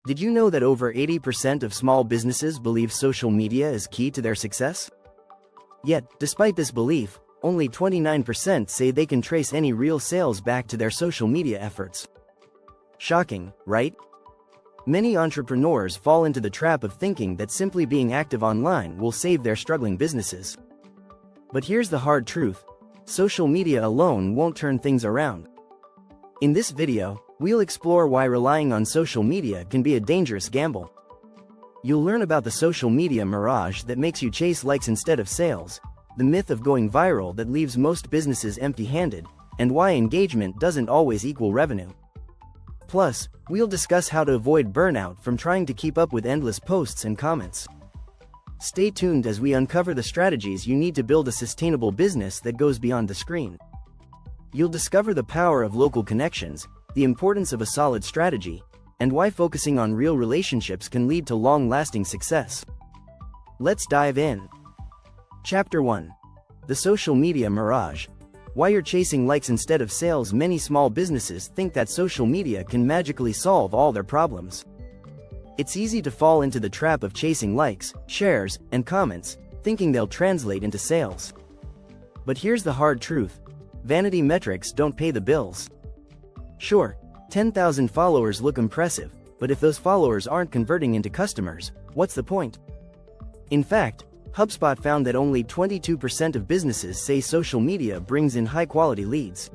Did you know that over 80% of small businesses believe social media is key to their success? Yet, despite this belief, only 29% say they can trace any real sales back to their social media efforts. Shocking, right? Many entrepreneurs fall into the trap of thinking that simply being active online will save their struggling businesses. But here's the hard truth: social media alone won't turn things around. In this video, we'll explore why relying on social media can be a dangerous gamble. You'll learn about the social media mirage that makes you chase likes instead of sales, the myth of going viral that leaves most businesses empty-handed, and why engagement doesn't always equal revenue. Plus, we'll discuss how to avoid burnout from trying to keep up with endless posts and comments. Stay tuned as we uncover the strategies you need to build a sustainable business that goes beyond the screen. You'll discover the power of local connections, the importance of a solid strategy, and why focusing on real relationships can lead to long-lasting success. Let's dive in. Chapter 1. The Social Media Mirage. Why you're chasing likes instead of sales. Many small businesses think that social media can magically solve all their problems. It's easy to fall into the trap of chasing likes, shares, and comments, thinking they'll translate into sales. But here's the hard truth: vanity metrics don't pay the bills. Sure, 10,000 followers look impressive, but if those followers aren't converting into customers, what's the point? In fact, HubSpot found that only 22% of businesses say social media brings in high-quality leads.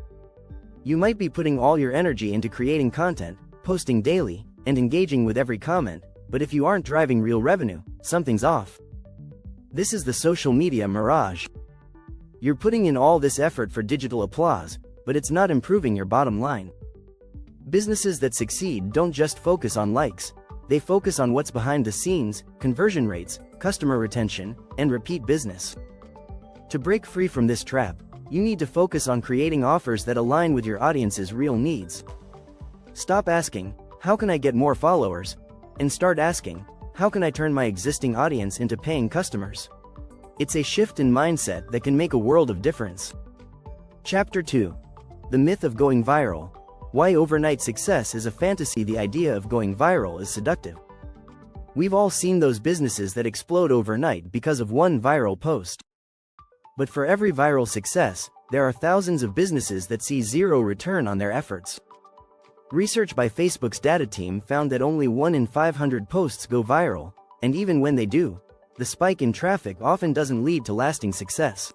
You might be putting all your energy into creating content, posting daily, and engaging with every comment, but if you aren't driving real revenue, something's off. This is the social media mirage. You're putting in all this effort for digital applause, but it's not improving your bottom line. Businesses that succeed don't just focus on likes, they focus on what's behind the scenes: conversion rates, customer retention, and repeat business. To break free from this trap, you need to focus on creating offers that align with your audience's real needs. Stop asking, "How can I get more followers?" and start asking, "How can I turn my existing audience into paying customers?" It's a shift in mindset that can make a world of difference. Chapter 2. The Myth of Going Viral. Why overnight success is a fantasy. The idea of going viral is seductive. We've all seen those businesses that explode overnight because of one viral post. But for every viral success, there are thousands of businesses that see zero return on their efforts. Research by Facebook's data team found that only 1 in 500 posts go viral, and even when they do, the spike in traffic often doesn't lead to lasting success.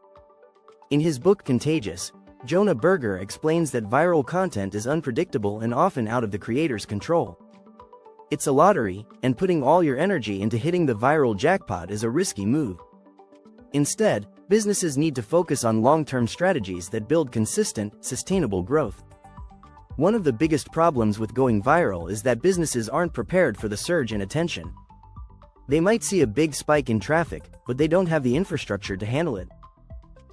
In his book Contagious, Jonah Berger explains that viral content is unpredictable and often out of the creator's control. It's a lottery, and putting all your energy into hitting the viral jackpot is a risky move. Instead, businesses need to focus on long-term strategies that build consistent, sustainable growth. One of the biggest problems with going viral is that businesses aren't prepared for the surge in attention. They might see a big spike in traffic, but they don't have the infrastructure to handle it.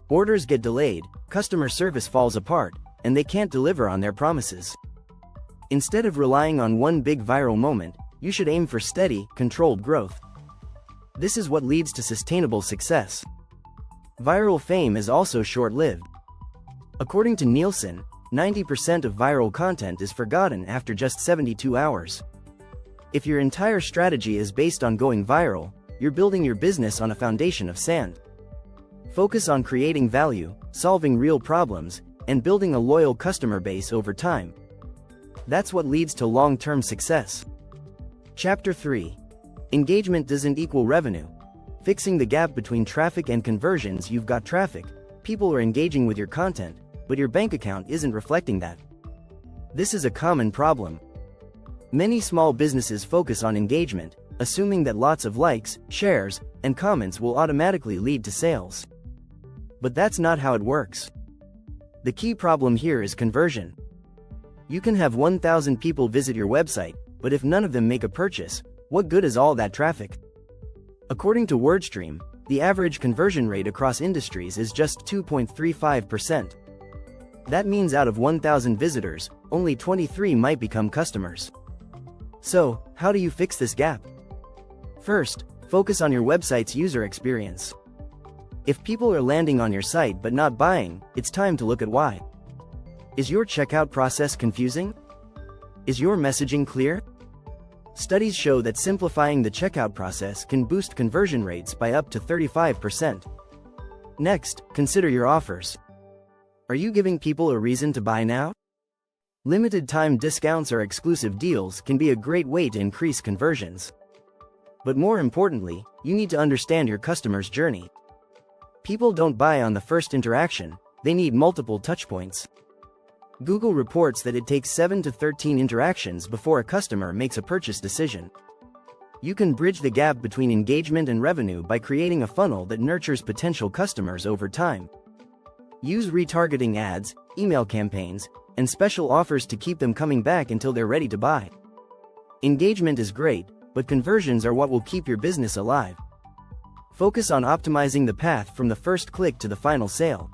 Orders get delayed, customer service falls apart, and they can't deliver on their promises. Instead of relying on one big viral moment, you should aim for steady, controlled growth. This is what leads to sustainable success. Viral fame is also short-lived. According to Nielsen, 90% of viral content is forgotten after just 72 hours. If your entire strategy is based on going viral, you're building your business on a foundation of sand. Focus on creating value, solving real problems, and building a loyal customer base over time. That's what leads to long-term success. Chapter 3. Engagement doesn't equal revenue. Fixing the gap between traffic and conversions. You've got traffic, people are engaging with your content, but your bank account isn't reflecting that. This is a common problem. Many small businesses focus on engagement, assuming that lots of likes, shares, and comments will automatically lead to sales. But that's not how it works. The key problem here is conversion. You can have 1,000 people visit your website, but if none of them make a purchase, what good is all that traffic? According to WordStream, the average conversion rate across industries is just 2.35%. That means out of 1,000 visitors, only 23 might become customers. So, how do you fix this gap? First, focus on your website's user experience. If people are landing on your site but not buying, it's time to look at why. Is your checkout process confusing? Is your messaging clear? Studies show that simplifying the checkout process can boost conversion rates by up to 35%. Next, consider your offers. Are you giving people a reason to buy now? Limited time discounts or exclusive deals can be a great way to increase conversions. But more importantly, you need to understand your customer's journey. People don't buy on the first interaction, they need multiple touchpoints. Google reports that it takes 7 to 13 interactions before a customer makes a purchase decision. You can bridge the gap between engagement and revenue by creating a funnel that nurtures potential customers over time. Use retargeting ads, email campaigns, and special offers to keep them coming back until they're ready to buy. Engagement is great, but conversions are what will keep your business alive. Focus on optimizing the path from the first click to the final sale.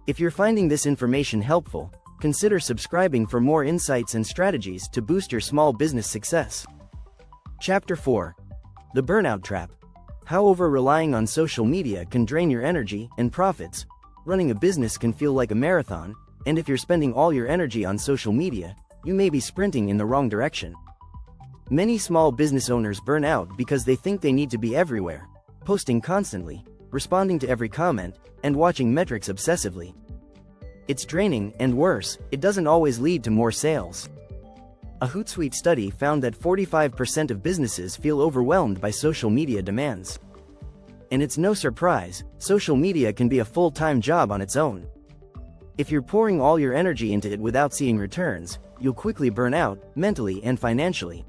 If you're finding this information helpful, consider subscribing for more insights and strategies to boost your small business success. Chapter 4. The Burnout Trap. How over-relying on social media can drain your energy and profits. Running a business can feel like a marathon, and if you're spending all your energy on social media, you may be sprinting in the wrong direction. Many small business owners burn out because they think they need to be everywhere, posting constantly, responding to every comment, and watching metrics obsessively. It's draining, and worse, it doesn't always lead to more sales. A Hootsuite study found that 45% of businesses feel overwhelmed by social media demands. And it's no surprise, social media can be a full-time job on its own. If you're pouring all your energy into it without seeing returns, you'll quickly burn out, mentally and financially.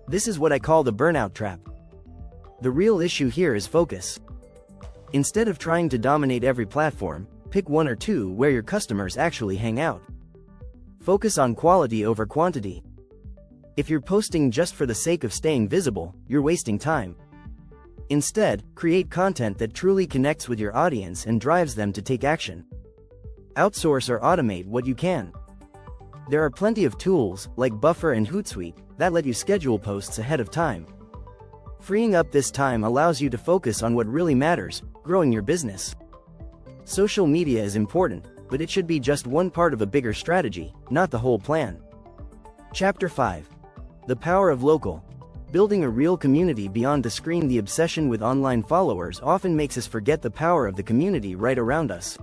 This is what I call the burnout trap. The real issue here is focus. Instead of trying to dominate every platform, pick one or two where your customers actually hang out. Focus on quality over quantity. If you're posting just for the sake of staying visible, you're wasting time. Instead, create content that truly connects with your audience and drives them to take action. Outsource or automate what you can. There are plenty of tools, like Buffer and Hootsuite, that let you schedule posts ahead of time. Freeing up this time allows you to focus on what really matters, growing your business. Social media is important, but it should be just one part of a bigger strategy, not the whole plan. Chapter 5. The Power of Local. Building a real community beyond the screen. The obsession with online followers often makes us forget the power of the community right around us.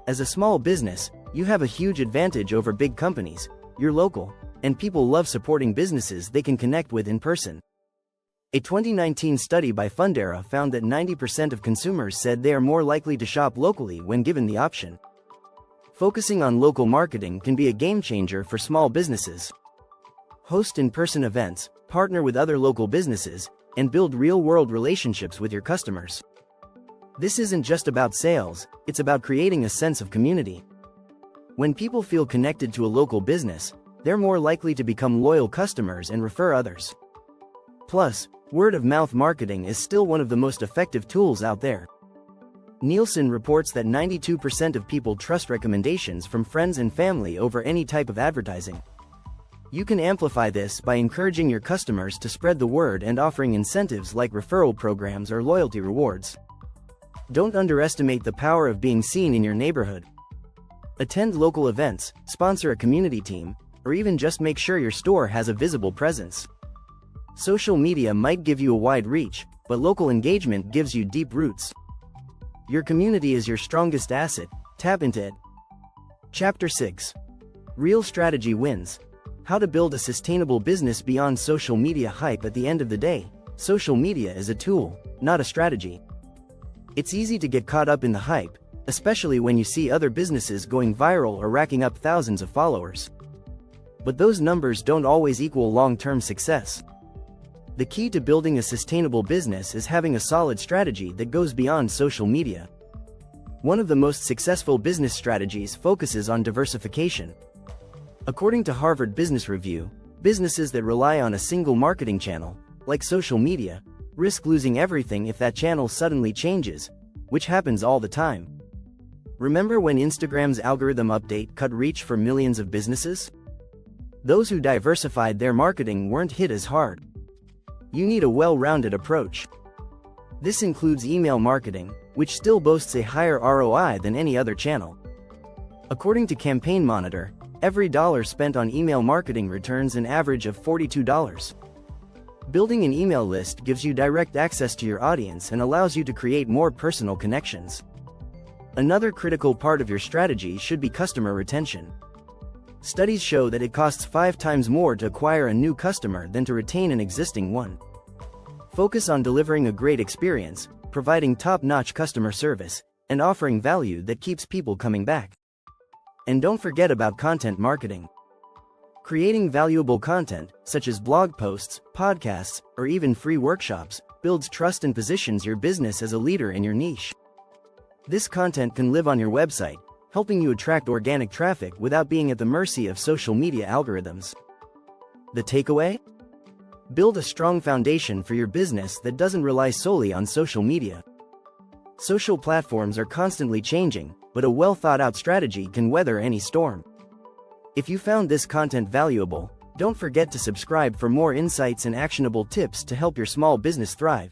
As a small business, you have a huge advantage over big companies. You're local, and people love supporting businesses they can connect with in person. A 2019 study by Fundera found that 90% of consumers said they are more likely to shop locally when given the option. Focusing on local marketing can be a game changer for small businesses. Host in-person events, partner with other local businesses, and build real-world relationships with your customers. This isn't just about sales, it's about creating a sense of community. When people feel connected to a local business, they're more likely to become loyal customers and refer others. Plus, word-of-mouth marketing is still one of the most effective tools out there. Nielsen reports that 92% of people trust recommendations from friends and family over any type of advertising. You can amplify this by encouraging your customers to spread the word and offering incentives like referral programs or loyalty rewards. Don't underestimate the power of being seen in your neighborhood. Attend local events, sponsor a community team, or even just make sure your store has a visible presence. Social media might give you a wide reach, but local engagement gives you deep roots. Your community is your strongest asset, tap into it. Chapter 6. Real Strategy Wins. How to build a sustainable business beyond social media hype. At the end of the day, social media is a tool, not a strategy. It's easy to get caught up in the hype, especially when you see other businesses going viral or racking up thousands of followers. But those numbers don't always equal long-term success. The key to building a sustainable business is having a solid strategy that goes beyond social media. One of the most successful business strategies focuses on diversification. According to Harvard Business Review, businesses that rely on a single marketing channel, like social media, risk losing everything if that channel suddenly changes, which happens all the time. Remember when Instagram's algorithm update cut reach for millions of businesses? Those who diversified their marketing weren't hit as hard. You need a well-rounded approach. This includes email marketing, which still boasts a higher ROI than any other channel. According to Campaign Monitor, Every dollar spent on email marketing returns an average of $42. Building an email list gives you direct access to your audience and allows you to create more personal connections. Another critical part of your strategy should be customer retention. Studies show that it costs 5 times more to acquire a new customer than to retain an existing one. Focus on delivering a great experience, providing top-notch customer service, and offering value that keeps people coming back. And don't forget about content marketing. Creating valuable content, such as blog posts, podcasts, or even free workshops, builds trust and positions your business as a leader in your niche. This content can live on your website, helping you attract organic traffic without being at the mercy of social media algorithms. The takeaway? Build a strong foundation for your business that doesn't rely solely on social media. Social platforms are constantly changing, but a well-thought-out strategy can weather any storm. If you found this content valuable, don't forget to subscribe for more insights and actionable tips to help your small business thrive.